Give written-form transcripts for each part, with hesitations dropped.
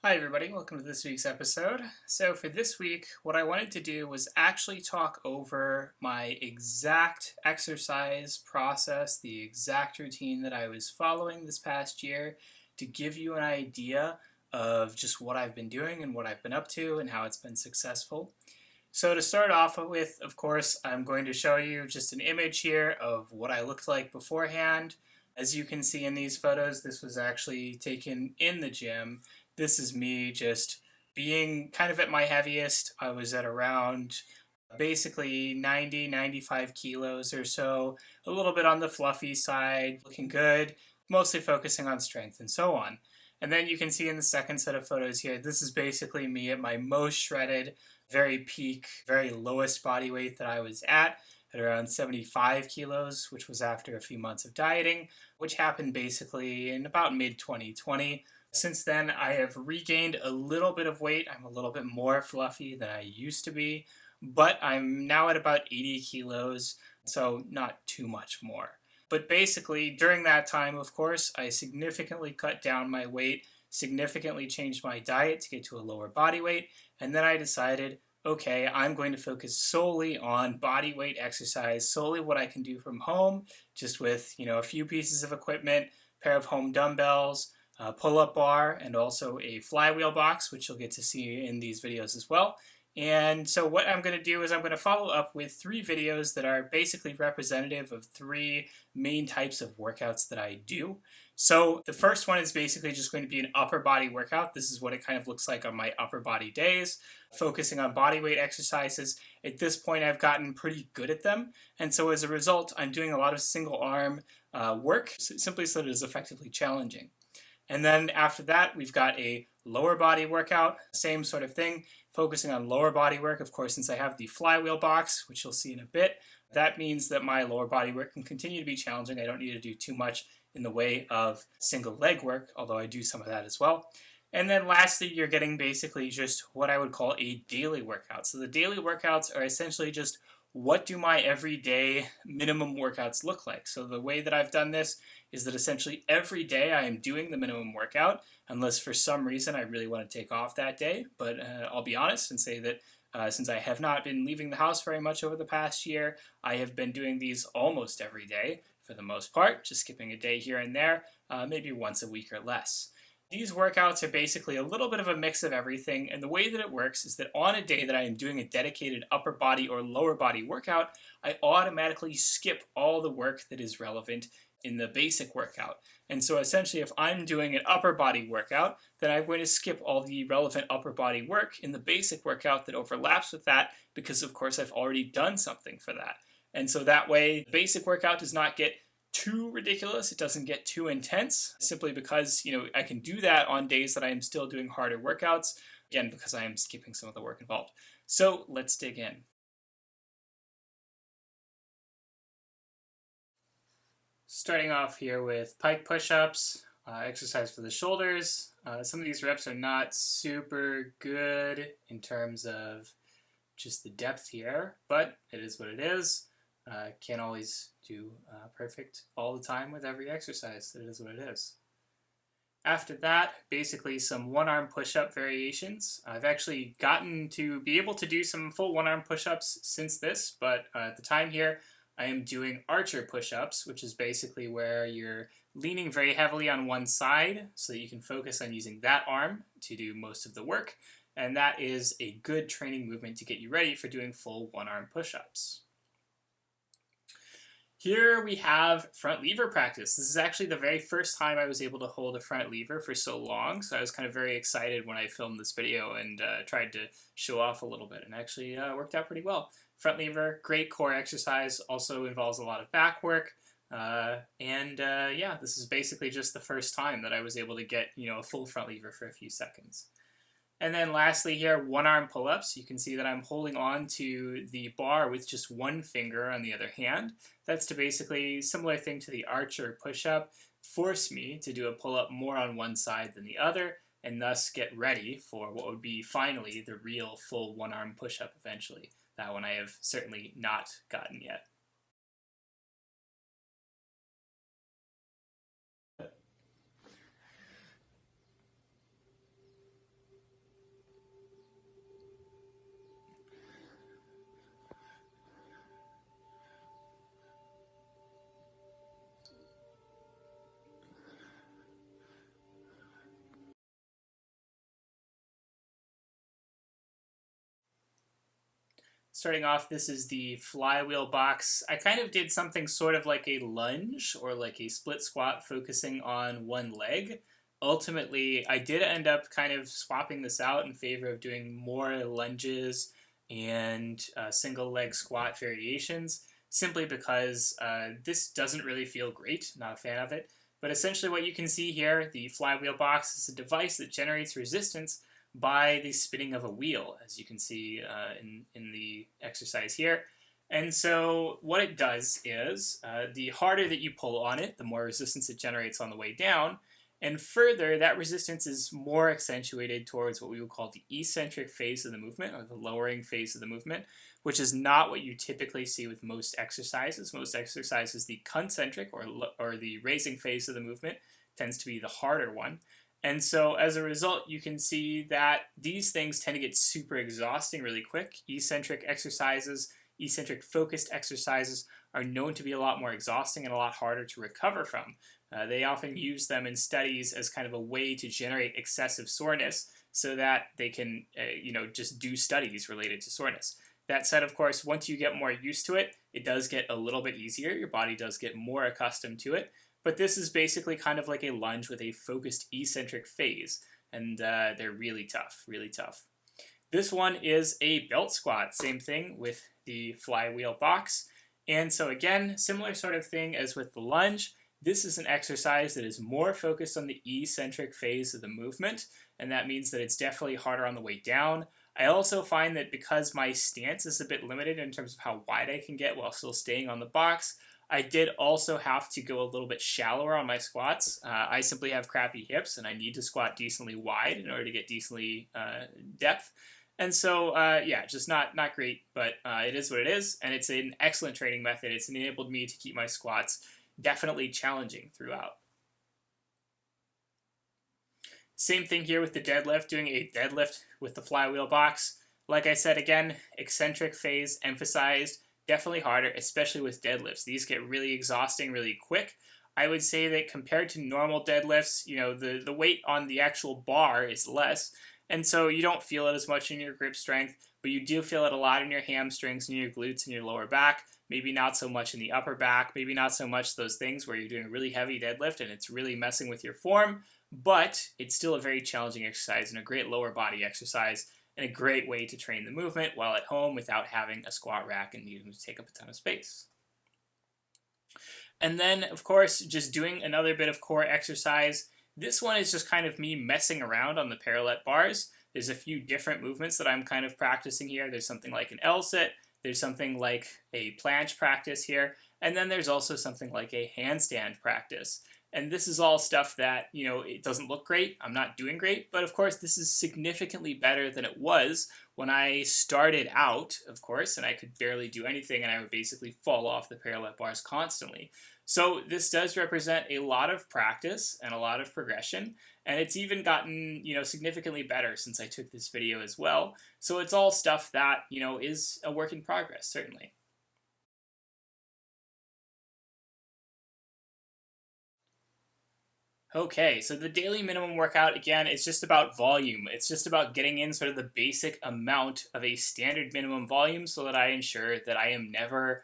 Hi everybody, welcome to this week's episode. So for this week, what I wanted to do was actually talk over my exact exercise process, the exact routine that I was following this past year to give you an idea of just what I've been doing and what I've been up to and how it's been successful. So to start off with, of course, I'm going to show you just an image here of what I looked like beforehand. As you can see in these photos, this was actually taken in the gym. This is me just being kind of at my heaviest. I was at around basically 90, 95 kilos or so, a little bit on the fluffy side, looking good, mostly focusing on strength and so on. And then you can see in the second set of photos here, this is basically me at my most shredded, very peak, very lowest body weight that I was at around 75 kilos, which was after a few months of dieting, which happened basically in about mid-2020. Since then, I have regained a little bit of weight. I'm a little bit more fluffy than I used to be, but I'm now at about 80 kilos, so not too much more. But basically, during that time, of course, I significantly cut down my weight, significantly changed my diet to get to a lower body weight, and then I decided, okay, I'm going to focus solely on body weight exercise, solely what I can do from home, just with, a few pieces of equipment, pair of home dumbbells, a pull-up bar, and also a flywheel box, which you'll get to see in these videos as well. And so what I'm going to do is I'm going to follow up with 3 videos that are basically representative of 3 main types of workouts that I do. So the first one is basically just going to be an upper body workout. This is what it kind of looks like on my upper body days, focusing on body weight exercises. At this point, I've gotten pretty good at them. And so as a result, I'm doing a lot of single arm work, simply so that it is effectively challenging. And then after that, we've got a lower body workout, same sort of thing, focusing on lower body work. Of course, since I have the flywheel box, which you'll see in a bit, that means that my lower body work can continue to be challenging. I don't need to do too much in the way of single leg work, although I do some of that as well. And then lastly, you're getting basically just what I would call a daily workout. So the daily workouts are essentially just what do my everyday minimum workouts look like? So the way that I've done this is that essentially every day I am doing the minimum workout, unless for some reason I really want to take off that day. But I'll be honest and say that since I have not been leaving the house very much over the past year, I have been doing these almost every day for the most part, just skipping a day here and there, maybe once a week or less. These workouts are basically a little bit of a mix of everything, and the way that it works is that on a day that I am doing a dedicated upper body or lower body workout, I automatically skip all the work that is relevant in the basic workout. And so essentially, if I'm doing an upper body workout, then I'm going to skip all the relevant upper body work in the basic workout that overlaps with that, because of course I've already done something for that. And so that way, the basic workout does not get too ridiculous. It doesn't get too intense, simply because, I can do that on days that I am still doing harder workouts, again, because I am skipping some of the work involved. So let's dig in. Starting off here with pike push-ups, exercise for the shoulders. Some of these reps are not super good in terms of just the depth here, but it is what it is. Can't always do perfect all the time with every exercise. It is what it is. After that, basically some one-arm push-up variations. I've actually gotten to be able to do some full one-arm push-ups since this, but at the time here, I am doing archer push-ups, which is basically where you're leaning very heavily on one side so that you can focus on using that arm to do most of the work. And that is a good training movement to get you ready for doing full one-arm push-ups. Here we have front lever practice. This is actually the very first time I was able to hold a front lever for so long, so I was kind of very excited when I filmed this video and tried to show off a little bit, and actually worked out pretty well. Front lever, great core exercise, also involves a lot of back work, yeah, this is basically just the first time that I was able to get, a full front lever for a few seconds. And then lastly here, one-arm pull-ups. You can see that I'm holding on to the bar with just one finger on the other hand. That's to basically, similar thing to the archer push-up, force me to do a pull-up more on one side than the other, and thus get ready for what would be finally the real full one-arm push-up eventually. That one I have certainly not gotten yet. Starting off, this is the flywheel box. I kind of did something sort of like a lunge or like a split squat focusing on one leg. Ultimately, I did end up kind of swapping this out in favor of doing more lunges and single leg squat variations, simply because this doesn't really feel great. Not a fan of it. But essentially what you can see here, the flywheel box is a device that generates resistance by the spinning of a wheel, as you can see in the exercise here. And so what it does is, the harder that you pull on it, the more resistance it generates on the way down. And further, that resistance is more accentuated towards what we would call the eccentric phase of the movement, or the lowering phase of the movement, which is not what you typically see with most exercises. Most exercises, the concentric, or the raising phase of the movement, tends to be the harder one. And so as a result, you can see that these things tend to get super exhausting really quick. Eccentric exercises, eccentric focused exercises are known to be a lot more exhausting and a lot harder to recover from. They often use them in studies as kind of a way to generate excessive soreness so that they can, just do studies related to soreness. That said, of course, once you get more used to it, it does get a little bit easier. Your body does get more accustomed to it. But this is basically kind of like a lunge with a focused eccentric phase. And they're really tough, really tough. This one is a belt squat. Same thing with the flywheel box. And so again, similar sort of thing as with the lunge. This is an exercise that is more focused on the eccentric phase of the movement. And that means that it's definitely harder on the way down. I also find that because my stance is a bit limited in terms of how wide I can get while still staying on the box, I did also have to go a little bit shallower on my squats. I simply have crappy hips, and I need to squat decently wide in order to get decently depth. And so, just not great, but it is what it is, and it's an excellent training method. It's enabled me to keep my squats definitely challenging throughout. Same thing here with the deadlift, doing a deadlift with the flywheel box. Like I said, again, eccentric phase emphasized, definitely harder, especially with deadlifts. These get really exhausting really quick. I would say that compared to normal deadlifts, the weight on the actual bar is less, and so you don't feel it as much in your grip strength, but you do feel it a lot in your hamstrings and your glutes and your lower back. Maybe not so much in the upper back, maybe not so much those things where you're doing a really heavy deadlift and it's really messing with your form, but it's still a very challenging exercise and a great lower body exercise and a great way to train the movement while at home without having a squat rack and needing to take up a ton of space. And then, of course, just doing another bit of core exercise. This one is just kind of me messing around on the parallel bars. There's a few different movements that I'm kind of practicing here. There's something like an L-sit. There's something like a planche practice here. And then there's also something like a handstand practice. And this is all stuff that, it doesn't look great. I'm not doing great. But of course, this is significantly better than it was when I started out, of course, and I could barely do anything and I would basically fall off the parallel bars constantly. So this does represent a lot of practice and a lot of progression. And it's even gotten, significantly better since I took this video as well. So it's all stuff that, is a work in progress, certainly. Okay, so the daily minimum workout, again, is just about volume. It's just about getting in sort of the basic amount of a standard minimum volume so that I ensure that I am never,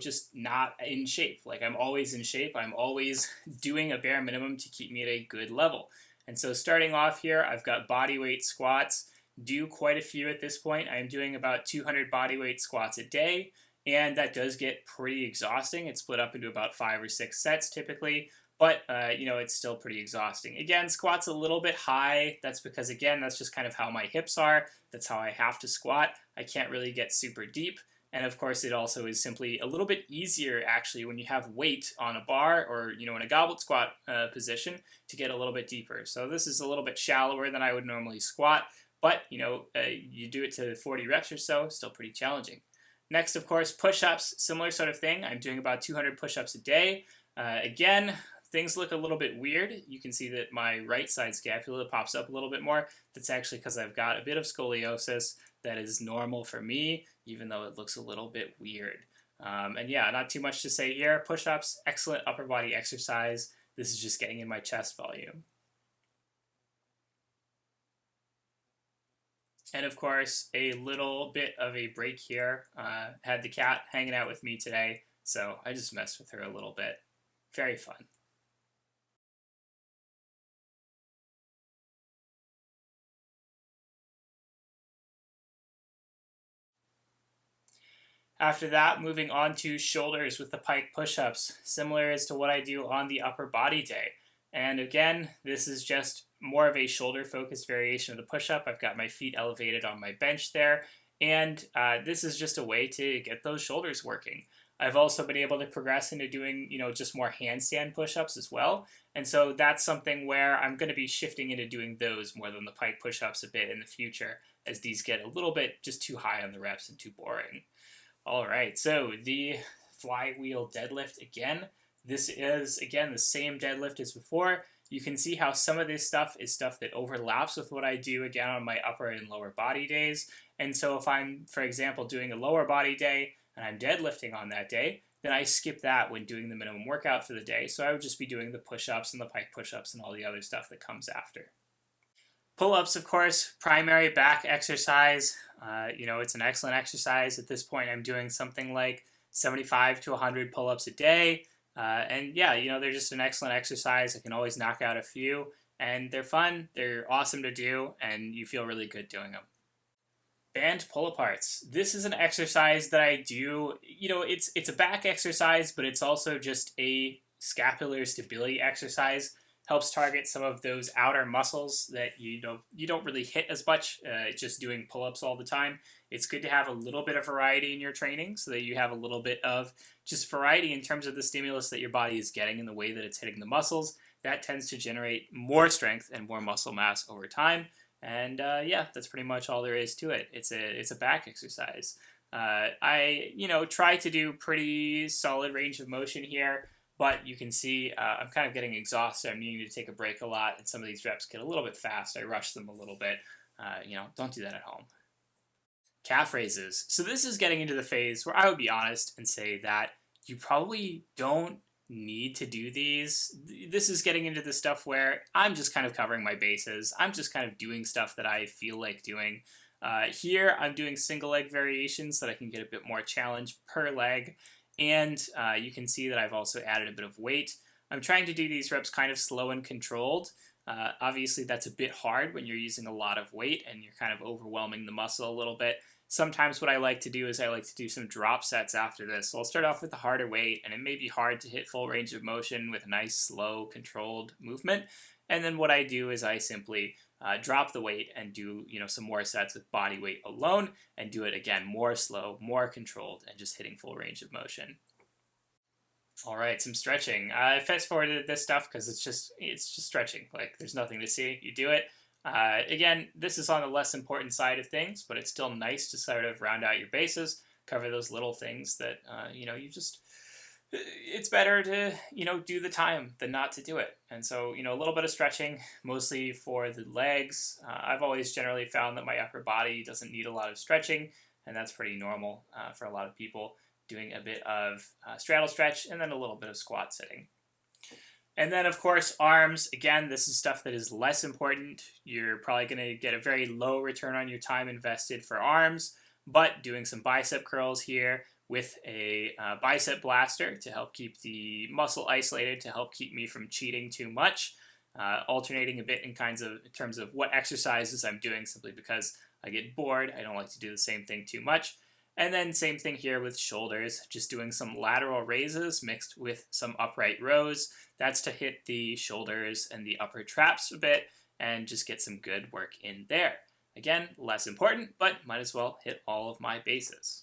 just not in shape. Like, I'm always in shape. I'm always doing a bare minimum to keep me at a good level. And so starting off here, I've got bodyweight squats. Do quite a few at this point. I'm doing about 200 bodyweight squats a day, and that does get pretty exhausting. It's split up into about 5 or 6 sets typically. But, it's still pretty exhausting. Again, squat's a little bit high. That's because, again, that's just kind of how my hips are. That's how I have to squat. I can't really get super deep. And, of course, it also is simply a little bit easier, actually, when you have weight on a bar or, in a goblet squat position to get a little bit deeper. So this is a little bit shallower than I would normally squat. But, you do it to 40 reps or so, still pretty challenging. Next, of course, push-ups, similar sort of thing. I'm doing about 200 push-ups a day. Again, things look a little bit weird. You can see that my right side scapula pops up a little bit more. That's actually because I've got a bit of scoliosis that is normal for me, even though it looks a little bit weird. And yeah, not too much to say here. Push-ups, excellent upper body exercise. This is just getting in my chest volume. And of course, a little bit of a break here. Had the cat hanging out with me today, so I just messed with her a little bit. Very fun. After that, moving on to shoulders with the pike push-ups, similar as to what I do on the upper body day. And again, this is just more of a shoulder-focused variation of the push-up. I've got my feet elevated on my bench there, and this is just a way to get those shoulders working. I've also been able to progress into doing, just more handstand push-ups as well. And so that's something where I'm going to be shifting into doing those more than the pike push-ups a bit in the future, as these get a little bit just too high on the reps and too boring. All right, so the flywheel deadlift again. This is, again, the same deadlift as before. You can see how some of this stuff is stuff that overlaps with what I do, again, on my upper and lower body days. And so if I'm, for example, doing a lower body day and I'm deadlifting on that day, then I skip that when doing the minimum workout for the day. So I would just be doing the push-ups and the pike push-ups and all the other stuff that comes after. Pull-ups, of course, primary back exercise. It's an excellent exercise. At this point, I'm doing something like 75 to 100 pull-ups a day. They're just an excellent exercise. I can always knock out a few, and they're fun. They're awesome to do, and you feel really good doing them. Band pull-aparts. This is an exercise that I do. It's a back exercise, but it's also just a scapular stability exercise. Helps target some of those outer muscles that you don't really hit as much just doing pull-ups all the time. It's good to have a little bit of variety in your training so that you have a little bit of just variety in terms of the stimulus that your body is getting and the way that it's hitting the muscles. That tends to generate more strength and more muscle mass over time. And that's pretty much all there is to it. It's a back exercise. I try to do pretty solid range of motion here. But you can see I'm kind of getting exhausted. I'm needing to take a break a lot, and some of these reps get a little bit fast. I rush them a little bit. Don't do that at home. Calf raises. So this is getting into the phase where I would be honest and say that you probably don't need to do these. This is getting into the stuff where I'm just kind of covering my bases. I'm just kind of doing stuff that I feel like doing. Here, I'm doing single leg variations so that I can get a bit more challenge per leg. And you can see that I've also added a bit of weight. I'm trying to do these reps kind of slow and controlled. Obviously, that's a bit hard when you're using a lot of weight and you're kind of overwhelming the muscle a little bit. Sometimes what I like to do is I like to do some drop sets after this. So I'll start off with the harder weight, and it may be hard to hit full range of motion with a nice, slow, controlled movement. And then what I do is I simply drop the weight and do some more sets with body weight alone, and do it again more slow, more controlled, and just hitting full range of motion. All right, some stretching. I fast forwarded this stuff because it's just stretching. Like there's nothing to see. You do it. Again, this is on the less important side of things, but it's still nice to sort of round out your bases, cover those little things that it's better to do the time than not to do it. And so a little bit of stretching, mostly for the legs. I've always generally found that my upper body doesn't need a lot of stretching, and that's pretty normal for a lot of people. Doing a bit of straddle stretch and then a little bit of squat sitting. And then, of course, arms. Again, this is stuff that is less important. You're probably going to get a very low return on your time invested for arms, but doing some bicep curls here with a bicep blaster to help keep the muscle isolated, to help keep me from cheating too much. Alternating a bit in terms of what exercises I'm doing, simply because I get bored. I don't like to do the same thing too much. And then same thing here with shoulders, just doing some lateral raises mixed with some upright rows. That's to hit the shoulders and the upper traps a bit and just get some good work in there. Again, less important, but might as well hit all of my bases.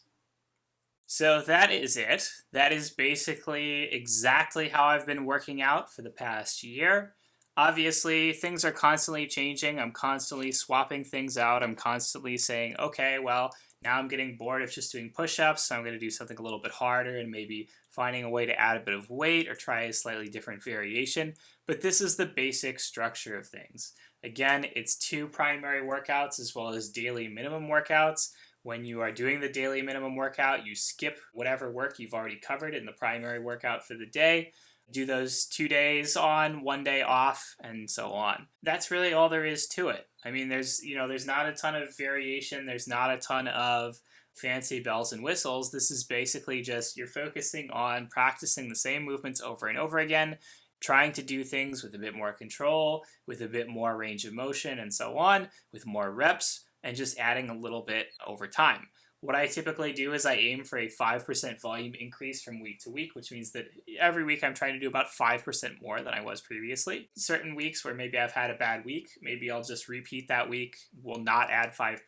So that is it. That is basically exactly how I've been working out for the past year. Obviously, things are constantly changing. I'm constantly swapping things out. I'm constantly saying, okay, well, now I'm getting bored of just doing push-ups, so I'm going to do something a little bit harder and maybe finding a way to add a bit of weight or try a slightly different variation. But this is the basic structure of things. Again, it's 2 primary workouts as well as daily minimum workouts. When you are doing the daily minimum workout, you skip whatever work you've already covered in the primary workout for the day. do those 2 days on, 1 day off, and so on. That's really all there is to it. I mean, there's not a ton of variation. There's not a ton of fancy bells and whistles. This is basically just you're focusing on practicing the same movements over and over again, trying to do things with a bit more control, with a bit more range of motion, and so on, with more reps, and just adding a little bit over time. What I typically do is I aim for a 5% volume increase from week to week, which means that every week I'm trying to do about 5% more than I was previously. Certain weeks where maybe I've had a bad week, maybe I'll just repeat that week, will not add 5%.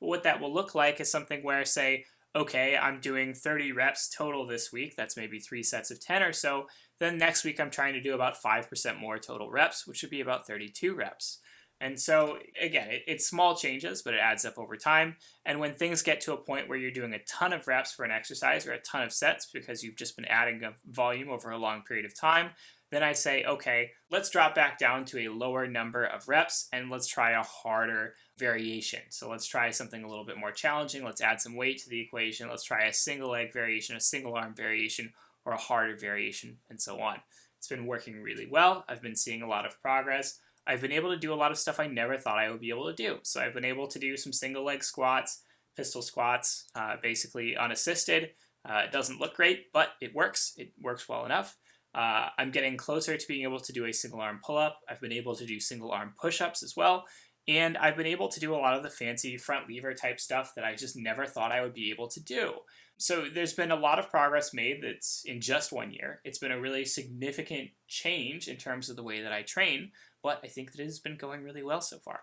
But what that will look like is something where, say, okay, I'm doing 30 reps total this week. That's maybe 3 sets of 10 or so. Then next week I'm trying to do about 5% more total reps, which would be about 32 reps. And so, again, it's small changes, but it adds up over time. And when things get to a point where you're doing a ton of reps for an exercise or a ton of sets because you've just been adding a volume over a long period of time, then I say, okay, let's drop back down to a lower number of reps and let's try a harder variation. So let's try something a little bit more challenging. Let's add some weight to the equation. Let's try a single leg variation, a single arm variation, or a harder variation, and so on. It's been working really well. I've been seeing a lot of progress. I've been able to do a lot of stuff I never thought I would be able to do. So I've been able to do some single leg squats, pistol squats, basically unassisted. It doesn't look great, but it works. It works well enough. I'm getting closer to being able to do a single arm pull-up. I've been able to do single arm push-ups as well. And I've been able to do a lot of the fancy front lever type stuff that I just never thought I would be able to do. So there's been a lot of progress made that's in just 1 year. It's been a really significant change in terms of the way that I train, but I think that it has been going really well so far.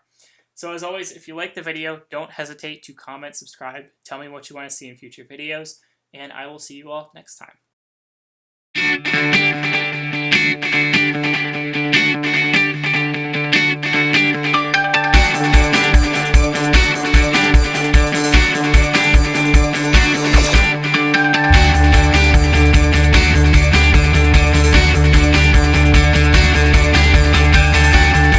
So as always, if you like the video, don't hesitate to comment, subscribe, tell me what you want to see in future videos, and I will see you all next time.